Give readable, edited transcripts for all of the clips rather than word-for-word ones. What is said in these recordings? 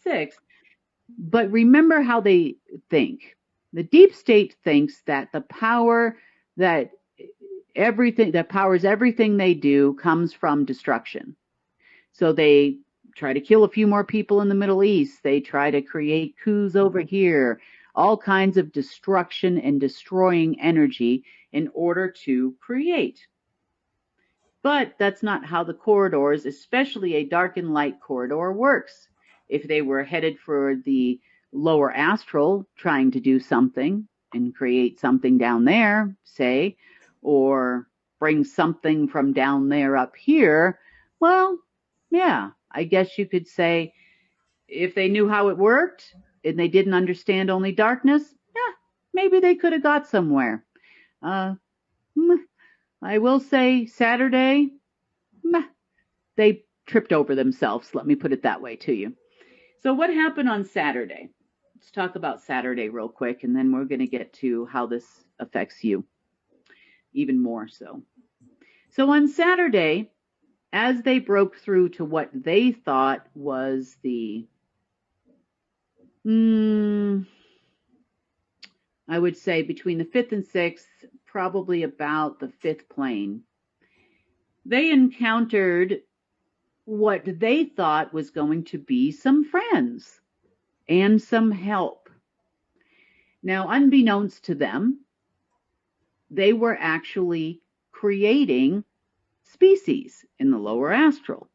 sixth. But remember how they think. The deep state thinks that the power that everything that powers everything they do comes from destruction. So they try to kill a few more people in the Middle East. They try to create coups over here, all kinds of destruction and destroying energy in order to create. But that's not how the corridors, especially a dark and light corridor, works. If they were headed for the lower astral, trying to do something and create something down there, say, or bring something from down there up here, well, yeah, I guess you could say if they knew how it worked and they didn't understand only darkness, yeah, maybe they could have got somewhere. Uh, I will say Saturday, they tripped over themselves. Let me put it that way to you. So, what happened on Saturday? Let's talk about Saturday real quick, and then we're going to get to how this affects you even more so. So, on Saturday, as they broke through to what they thought was the, I would say between the fifth and sixth, probably about the fifth plane, they encountered what they thought was going to be some friends and some help. Now, unbeknownst to them, they were actually creating species in the lower astral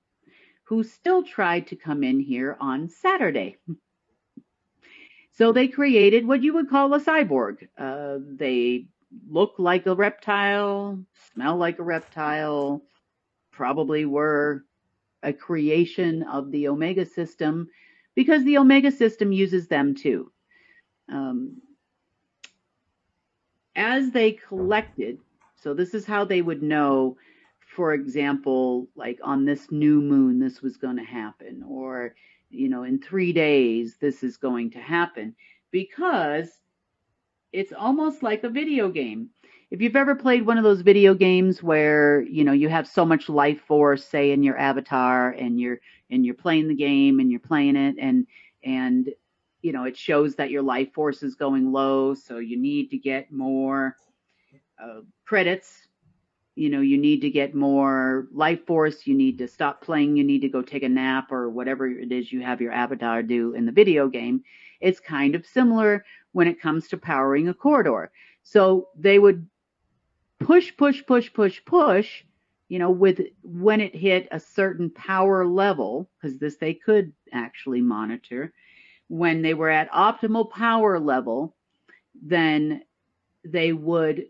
who still tried to come in here on Saturday. So they created what you would call a cyborg. They look like a reptile, smell like a reptile, probably were a creation of the Omega system because the Omega system uses them too. As they collected, so this is how they would know, for example, like on this new moon, this was going to happen, or, in 3 days, this is going to happen, because it's almost like a video game. If you've ever played one of those video games where, you have so much life force, say in your avatar, and you're playing the game and you're playing it, and it shows that your life force is going low, so you need to get more credits. You need to get more life force. You need to stop playing. You need to go take a nap or whatever it is you have your avatar do in the video game. It's kind of similar when it comes to powering a corridor. So they would push, push, push, push, push, with when it hit a certain power level, because this they could actually monitor. When they were at optimal power level, then they would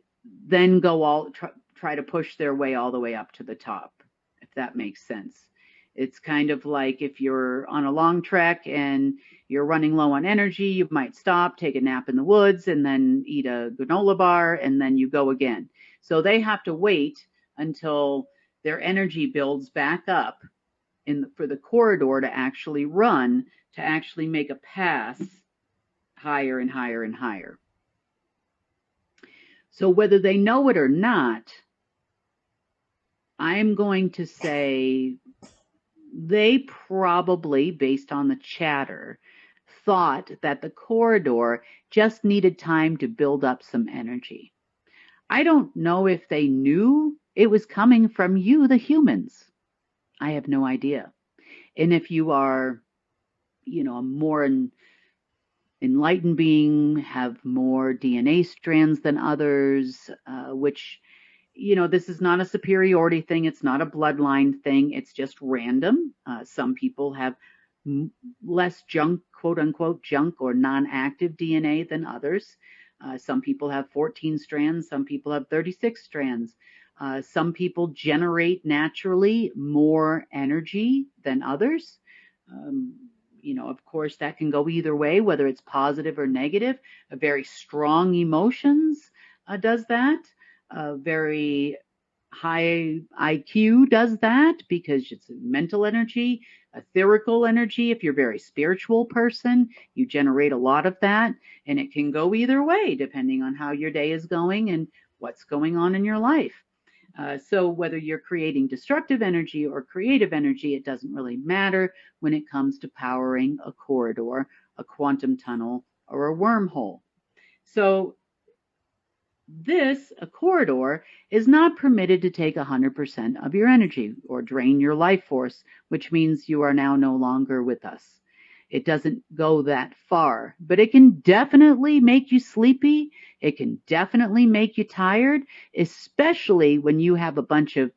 then go try to push their way all the way up to the top, if that makes sense. It's kind of like if you're on a long trek and you're running low on energy, you might stop, take a nap in the woods, and then eat a granola bar, and then you go again. So they have to wait until their energy builds back up for the corridor to actually run, to actually make a pass higher and higher and higher. So whether they know it or not, I'm going to say they probably, based on the chatter, thought that the corridor just needed time to build up some energy. I don't know if they knew it was coming from you, the humans. I have no idea. And if you are, a more enlightened being, have more DNA strands than others, which, this is not a superiority thing. It's not a bloodline thing. It's just random. Some people have less junk, quote unquote, junk or non-active DNA than others. Some people have 14 strands. Some people have 36 strands. Some people generate naturally more energy than others. Of course, that can go either way, whether it's positive or negative. A very strong emotions does that. A very high IQ does that because it's mental energy, etherical energy. If you're a very spiritual person, you generate a lot of that, and it can go either way depending on how your day is going and what's going on in your life. So whether you're creating destructive energy or creative energy, it doesn't really matter when it comes to powering a corridor, a quantum tunnel, or a wormhole. So a corridor, is not permitted to take 100% of your energy or drain your life force, which means you are now no longer with us. It doesn't go that far, but it can definitely make you sleepy. It can definitely make you tired, especially when you have a bunch of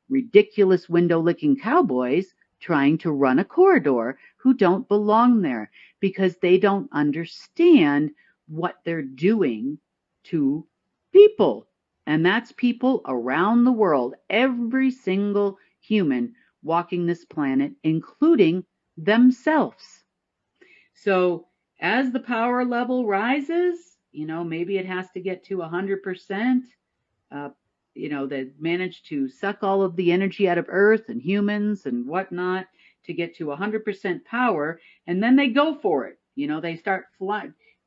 ridiculous window licking cowboys trying to run a corridor who don't belong there because they don't understand what they're doing to people. And that's people around the world, every single human walking this planet, including themselves. So as the power level rises, maybe it has to get to 100%. Uh, they manage to suck all of the energy out of Earth and humans and whatnot to get to 100% power, and then they go for it. They start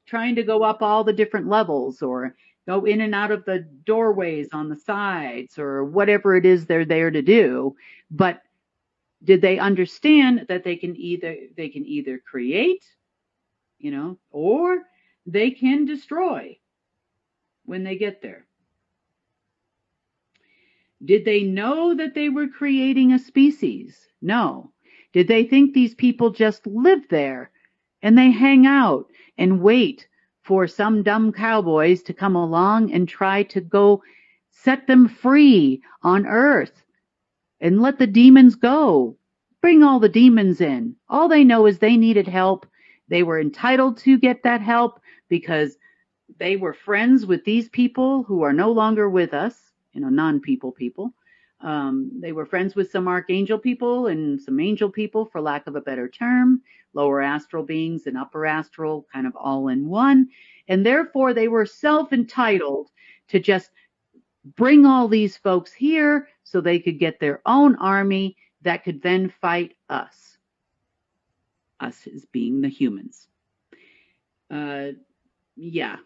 trying to go up all the different levels or go in and out of the doorways on the sides or whatever it is they're there to do. But did they understand that they can either create, or they can destroy when they get there? Did they know that they were creating a species? No. Did they think these people just live there and they hang out and wait for some dumb cowboys to come along and try to go set them free on Earth and let the demons go? Bring all the demons in. All they know is they needed help. They were entitled to get that help because they were friends with these people who are no longer with us, non-people people. They were friends with some archangel people and some angel people, for lack of a better term, lower astral beings and upper astral, kind of all in one. And therefore, they were self-entitled to just bring all these folks here so they could get their own army that could then fight us. Us as being the humans. Yeah,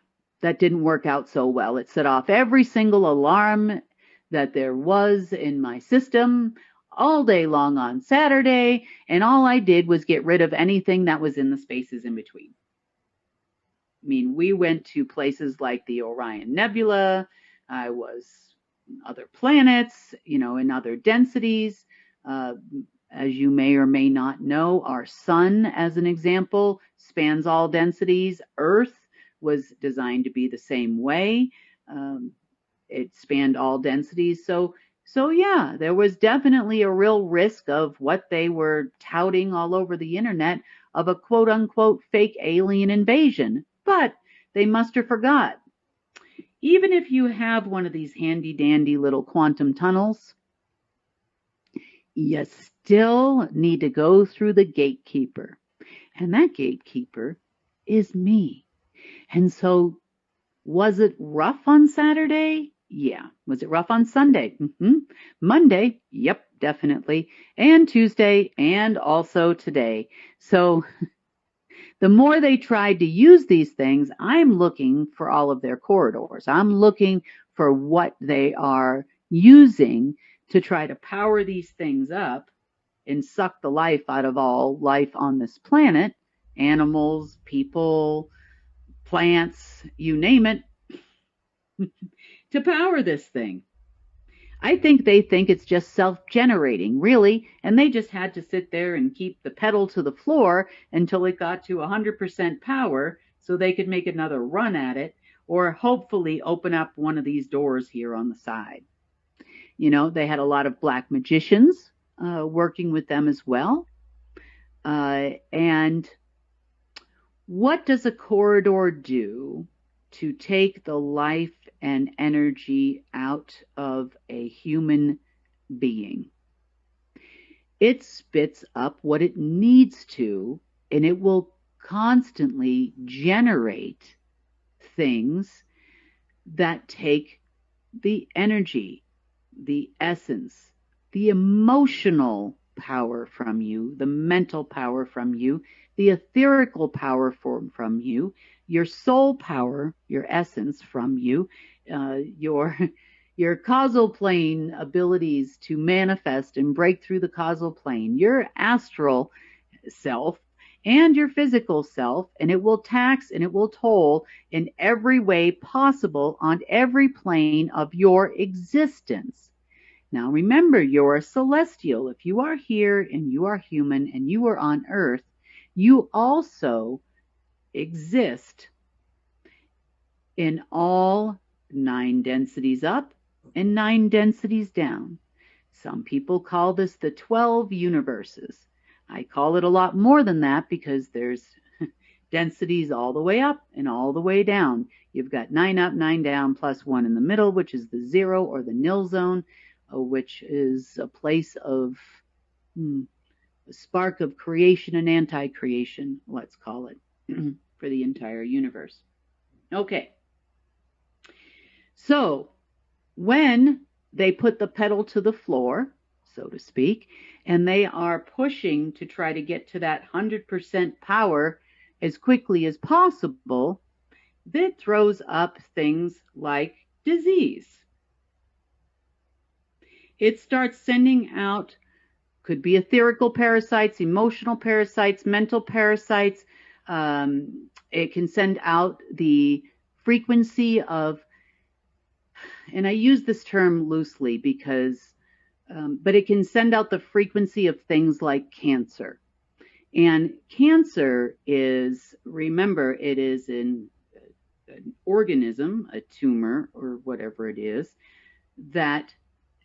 that didn't work out so well. It set off every single alarm that there was in my system all day long on Saturday, and all I did was get rid of anything that was in the spaces in between. I mean, we went to places like the Orion Nebula. I was other planets, in other densities. As you may or may not know, our sun, as an example, spans all densities. Earth was designed to be the same way. It spanned all densities. So yeah, there was definitely a real risk of what they were touting all over the internet of a quote unquote fake alien invasion. But they must have forgot. Even if you have one of these handy dandy little quantum tunnels, you still need to go through the gatekeeper. And that gatekeeper is me. And so, was it rough on Saturday? Yeah. Was it rough on Sunday? Monday? Yep, definitely. And Tuesday, and also today. So, the more they tried to use these things, I'm looking for all of their corridors. I'm looking for what they are using to try to power these things up and suck the life out of all life on this planet, animals, people, plants, you name it, to power this thing. I think they think it's just self-generating, really, and they just had to sit there and keep the pedal to the floor until it got to 100% power so they could make another run at it or hopefully open up one of these doors here on the side. They had a lot of black magicians working with them as well. And what does a corridor do to take the life and energy out of a human being? It spits up what it needs to, and it will constantly generate things that take the energy, the essence, the emotional power from you, the mental power from you, the etherical power from you, your soul power, your essence from you, your your causal plane abilities to manifest and break through the causal plane, your astral self and your physical self, and it will tax and it will toll in every way possible on every plane of your existence. Now remember, you're a celestial. If you are here and you are human and you are on earth, you also exist in all 9 densities up and 9 densities down. Some people call this the 12 universes. I call it a lot more than that because there's densities all the way up and all the way down. You've got 9 up, 9 down, plus 1 in the middle, which is the 0 or the nil zone, which is a place of a spark of creation and anti-creation, let's call it, for the entire universe. Okay. So when they put the pedal to the floor, so to speak, and they are pushing to try to get to that 100% power as quickly as possible, that throws up things like disease. It starts sending out, could be etherical parasites, emotional parasites, mental parasites. It can send out the frequency of, and I use this term loosely because, but it can send out the frequency of things like cancer. And cancer is, remember, it is an organism, a tumor or whatever it is, that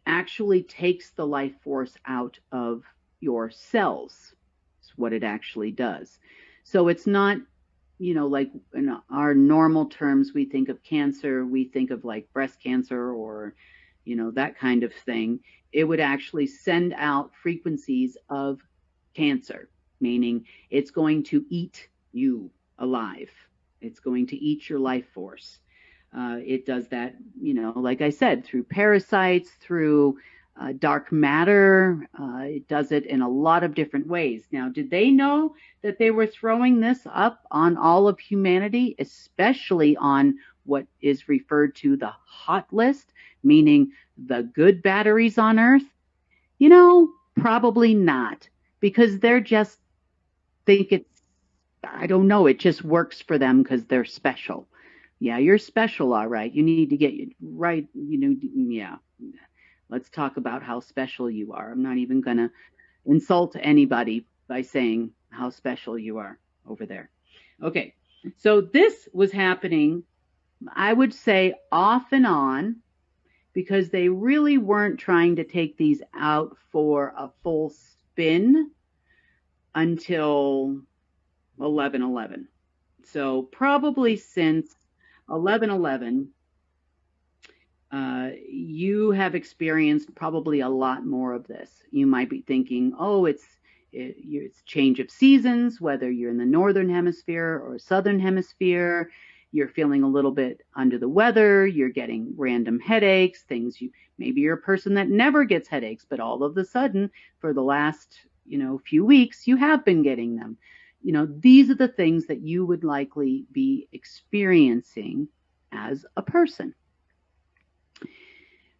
actually takes the life force out of your cells. It's what it actually does. So it's not, like in our normal terms, we think of cancer, we think of like breast cancer or, that kind of thing. It would actually send out frequencies of cancer, meaning it's going to eat you alive. It's going to eat your life force. It does that, like I said, through parasites, through dark matter. It does it in a lot of different ways. Now, did they know that they were throwing this up on all of humanity, especially on what is referred to the hot list, meaning the good batteries on Earth? Probably not, because they're just think it's, I don't know, it just works for them because they're special. Yeah, you're special, all right. You need to get right, yeah. Let's talk about how special you are. I'm not even going to insult anybody by saying how special you are over there. Okay, so this was happening, I would say, off and on, because they really weren't trying to take these out for a full spin until 11/11. So probably since 11/11, you have experienced probably a lot more of this. You might be thinking, oh, it's change of seasons, whether you're in the northern hemisphere or southern hemisphere. You're feeling a little bit under the weather. You're getting random headaches, things maybe you're a person that never gets headaches, but all of a sudden, for the last few weeks, you have been getting them. These are the things that you would likely be experiencing as a person.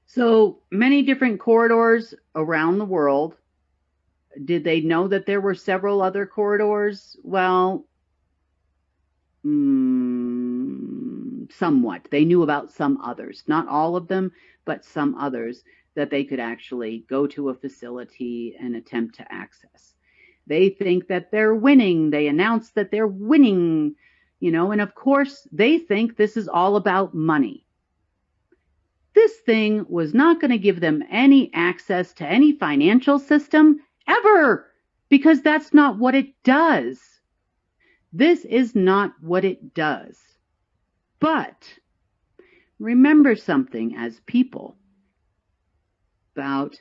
So many different corridors around the world. Did they know that there were several other corridors? Well, somewhat. They knew about some others, not all of them, but some others that they could actually go to a facility and attempt to access. They think that they're winning. They announce that they're winning, and of course they think this is all about money. This thing was not going to give them any access to any financial system ever, because that's not what it does. This is not what it does. But remember something as people about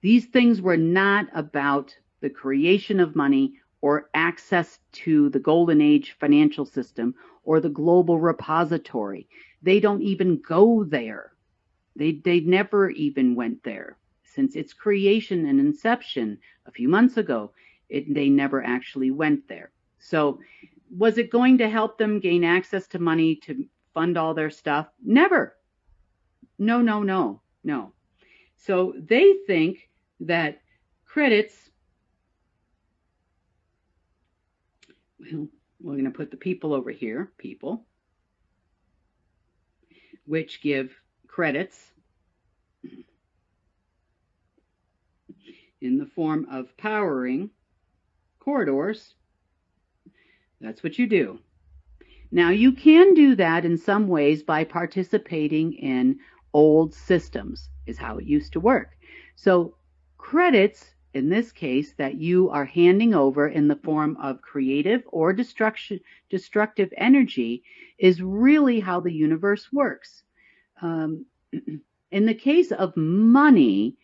these things were not about the creation of money or access to the golden age financial system or the global repository. They don't even go there. They never even went there. Since its creation and inception a few months ago, they never actually went there. So was it going to help them gain access to money to fund all their stuff? Never. No, no, no, no. So they think that credits, well, we're going to put the people over here, people, which give credits in the form of powering corridors. That's what you do. Now, you can do that in some ways by participating in old systems, is how it used to work. So, credits, in this case, that you are handing over in the form of creative or destructive energy, is really how the universe works. Um, in the case of money,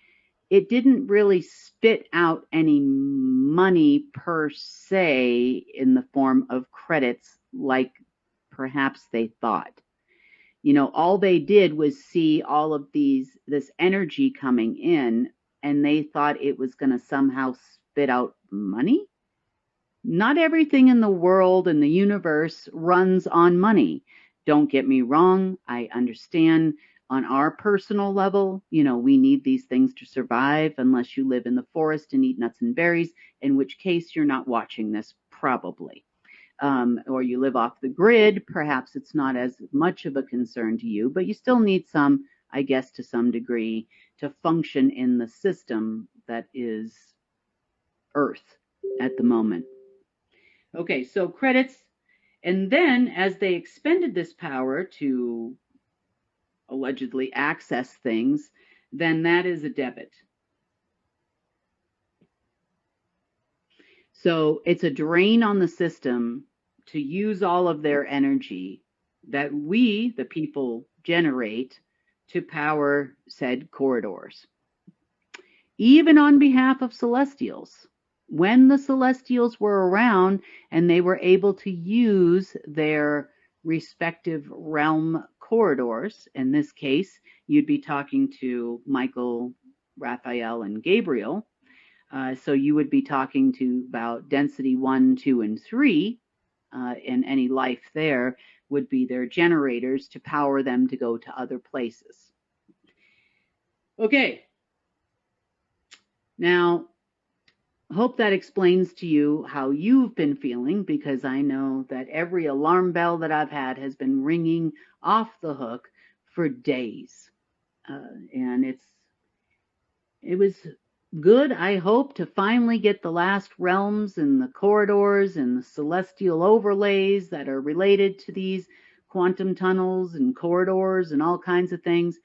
it didn't really spit out any money per se in the form of credits like perhaps they thought. You know, all they did was see all of this energy coming in, and they thought it was going to somehow spit out money. Not everything in the world and the universe runs on money. Don't get me wrong. I understand on our personal level, you know, we need these things to survive unless you live in the forest and eat nuts and berries, in which case you're not watching this probably. Or you live off the grid, perhaps it's not as much of a concern to you, but you still need some, I guess, to some degree to function in the system that is Earth at the moment. Okay, so credits, and then as they expended this power to allegedly access things, then that is a debit. So it's a drain on the system to use all of their energy that we, the people, generate to power said corridors. Even on behalf of celestials. When the celestials were around and they were able to use their respective realm corridors, in this case, you'd be talking to Michael, Raphael, and Gabriel. So you would be talking to about density 1, 2, and 3, and any life there would be their generators to power them to go to other places. Okay. Now, hope that explains to you how you've been feeling, because I know that every alarm bell that I've had has been ringing off the hook for days. And it was good, I hope, to finally get the last realms and the corridors and the celestial overlays that are related to these quantum tunnels and corridors and all kinds of things,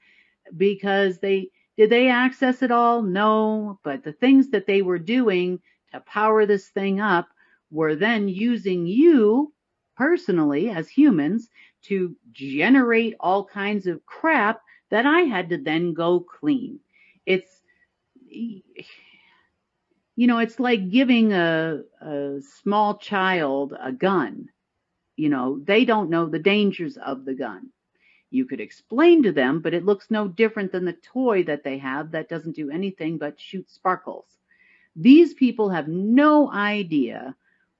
because did they access it all? No, but the things that they were doing to power this thing up were then using you personally as humans to generate all kinds of crap that I had to then go clean. It's, you know, it's like giving a small child a gun. You know, they don't know the dangers of the gun. You could explain to them, but it looks no different than the toy that they have that doesn't do anything but shoot sparkles. These people have no idea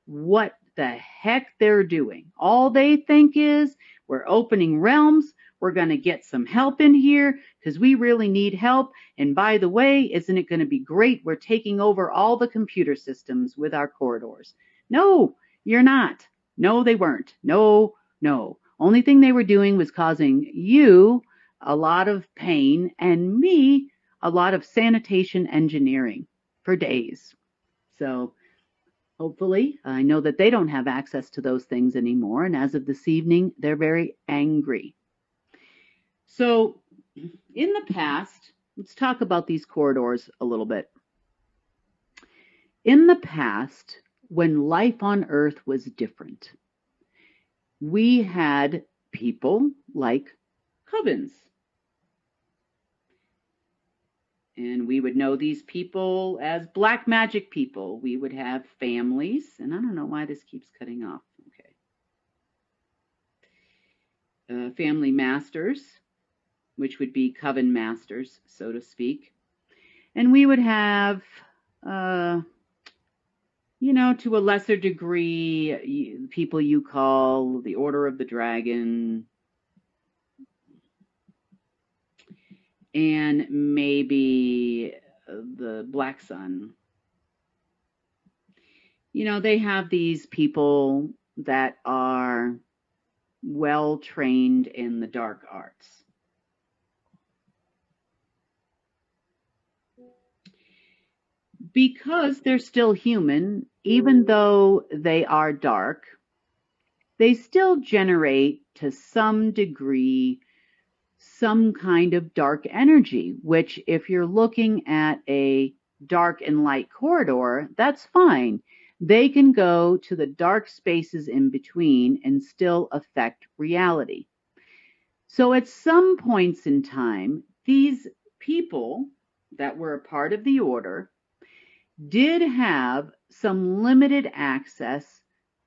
what the heck they're doing. All they think is, we're opening realms, we're going to get some help in here because we really need help. And by the way, isn't it going to be great? We're taking over all the computer systems with our corridors. No, you're not. No, they weren't. No, no. Only thing they were doing was causing you a lot of pain and me a lot of sanitation engineering for days. So hopefully, I know that they don't have access to those things anymore. And as of this evening, they're very angry. So in the past, let's talk about these corridors a little bit. In the past, when life on Earth was different, we had people like covens. And we would know these people as black magic people. We would have families, and I don't know why this keeps cutting off. Okay. Family masters, which would be coven masters, so to speak. And we would have, you know, to a lesser degree, people you call the Order of the Dragon. and maybe the black sun. They have these people that are well trained in the dark arts. Because they're still human, even though they are dark, they still generate to some degree some kind of dark energy, which if you're looking at a dark and light corridor, that's fine. They can go to the dark spaces in between and still affect reality. So at some points in time, these people that were a part of the order did have some limited access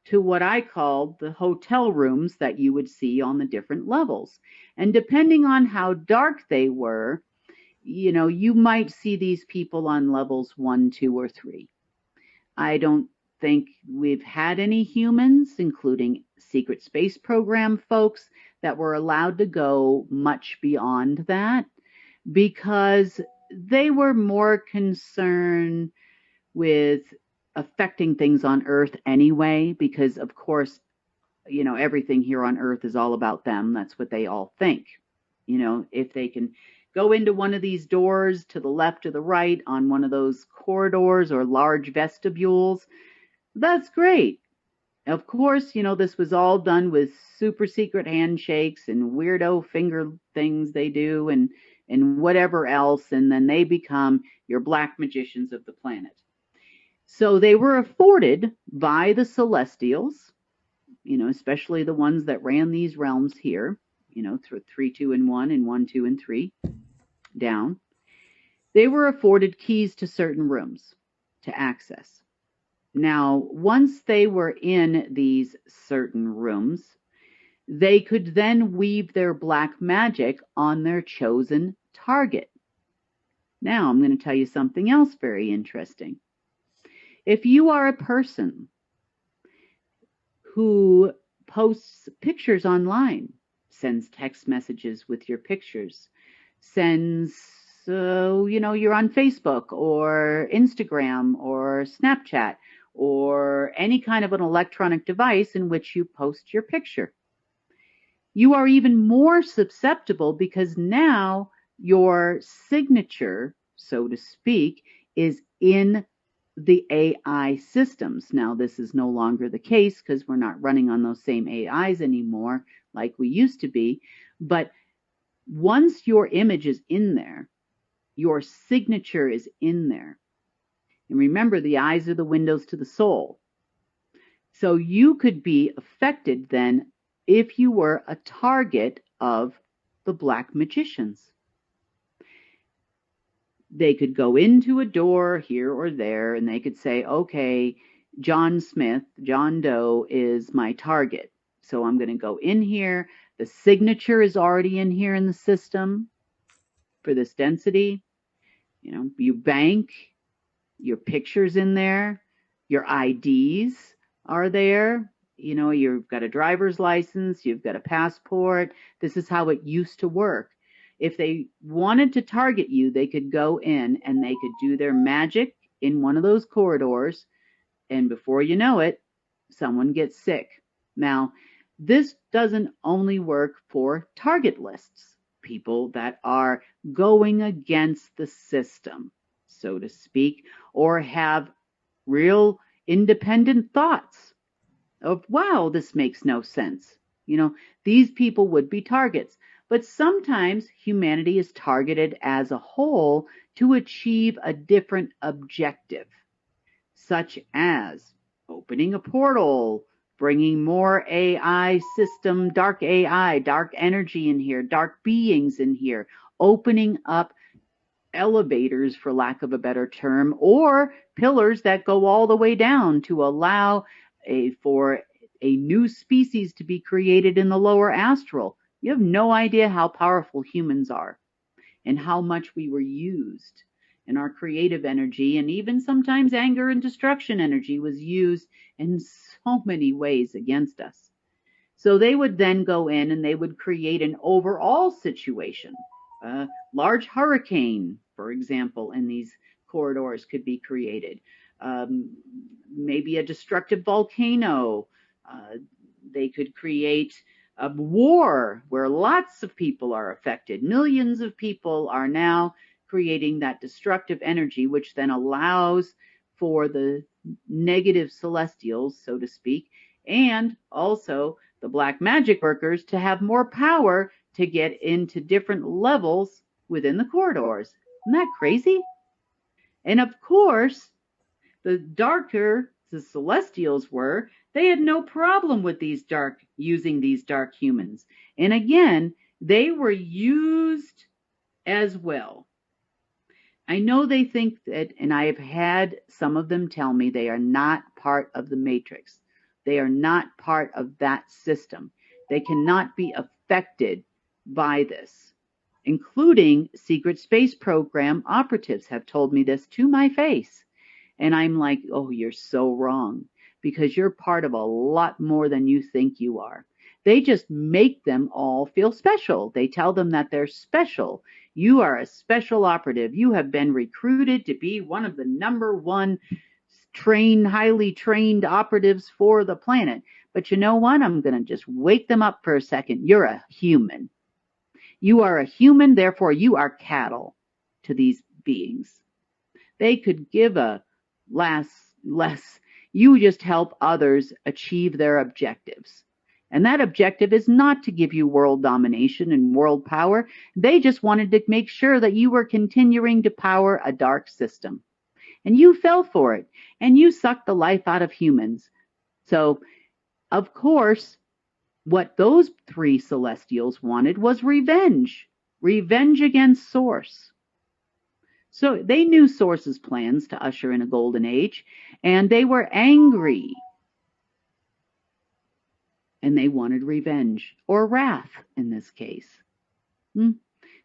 to what I called the hotel rooms that you would see on the different levels. And depending on how dark they were, you might see these people on levels 1, 2, or 3. I don't think we've had any humans, including secret space program folks, that were allowed to go much beyond that because they were more concerned with affecting things on Earth anyway, because of course, everything here on Earth is all about them. That's what they all think. If they can go into one of these doors to the left or the right on one of those corridors or large vestibules, that's great. Of course, this was all done with super secret handshakes and weirdo finger things they do and whatever else, and then they become your black magicians of the planet. So they were afforded by the Celestials, especially the ones that ran these realms here, through 3, 2, and 1, and 1, 2, and 3 down. They were afforded keys to certain rooms to access. Now, once they were in these certain rooms, they could then weave their black magic on their chosen target. Now, I'm going to tell you something else very interesting. If you are a person who posts pictures online, sends text messages with your pictures, sends, you're on Facebook or Instagram or Snapchat or any kind of an electronic device in which you post your picture, you are even more susceptible because now your signature, so to speak, is in the AI systems. Now, this is no longer the case because we're not running on those same AIs anymore like we used to be. But once your image is in there, your signature is in there. And remember, the eyes are the windows to the soul. So you could be affected then if you were a target of the black magicians. They could go into a door here or there and they could say, okay, John Smith, John Doe is my target. So I'm going to go in here. The signature is already in here in the system for this density. You bank, your picture's in there, your IDs are there. You've got a driver's license, you've got a passport. This is how it used to work. If they wanted to target you, they could go in and they could do their magic in one of those corridors, and before you know it, someone gets sick. Now, this doesn't only work for target lists, people that are going against the system, so to speak, or have real independent thoughts of, wow, this makes no sense. These people would be targets. But sometimes humanity is targeted as a whole to achieve a different objective, such as opening a portal, bringing more AI system, dark AI, dark energy in here, dark beings in here, opening up elevators, for lack of a better term, or pillars that go all the way down to allow for a new species to be created in the lower astral. You have no idea how powerful humans are and how much we were used. And our creative energy and even sometimes anger and destruction energy was used in so many ways against us. So they would then go in and they would create an overall situation. A large hurricane, for example, in these corridors could be created. Um, Maybe a destructive volcano. Uh, they could create a war where lots of people are affected. Millions of people are now creating that destructive energy, which then allows for the negative celestials, so to speak, and also the black magic workers to have more power to get into different levels within the corridors. Isn't that crazy? And of course, the darker the celestials were, they had no problem with using these dark humans. And again, they were used as well. I know they think that, and I have had some of them tell me they are not part of the matrix. They are not part of that system. They cannot be affected by this, including secret space program operatives have told me this to my face. And I'm like, oh, you're so wrong because you're part of a lot more than you think you are. They just make them all feel special. They tell them that they're special. You are a special operative. You have been recruited to be one of the number one highly trained operatives for the planet. But you know what? I'm going to just wake them up for a second. You're a human. You are a human, therefore you are cattle to these beings. They could give a less. You just help others achieve their objectives. And that objective is not to give you world domination and world power. They just wanted to make sure that you were continuing to power a dark system. And you fell for it. And you sucked the life out of humans. So, of course, what those three celestials wanted was revenge. Revenge against Source. So they knew Source's plans to usher in a golden age, and they were angry. And they wanted revenge, or wrath in this case.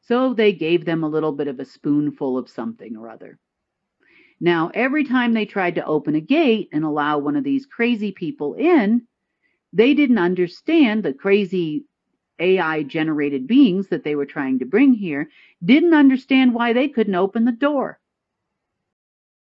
So they gave them a little bit of a spoonful of something or other. Now, every time they tried to open a gate and allow one of these crazy people in, they didn't understand the crazy AI-generated beings that they were trying to bring here, didn't understand why they couldn't open the door.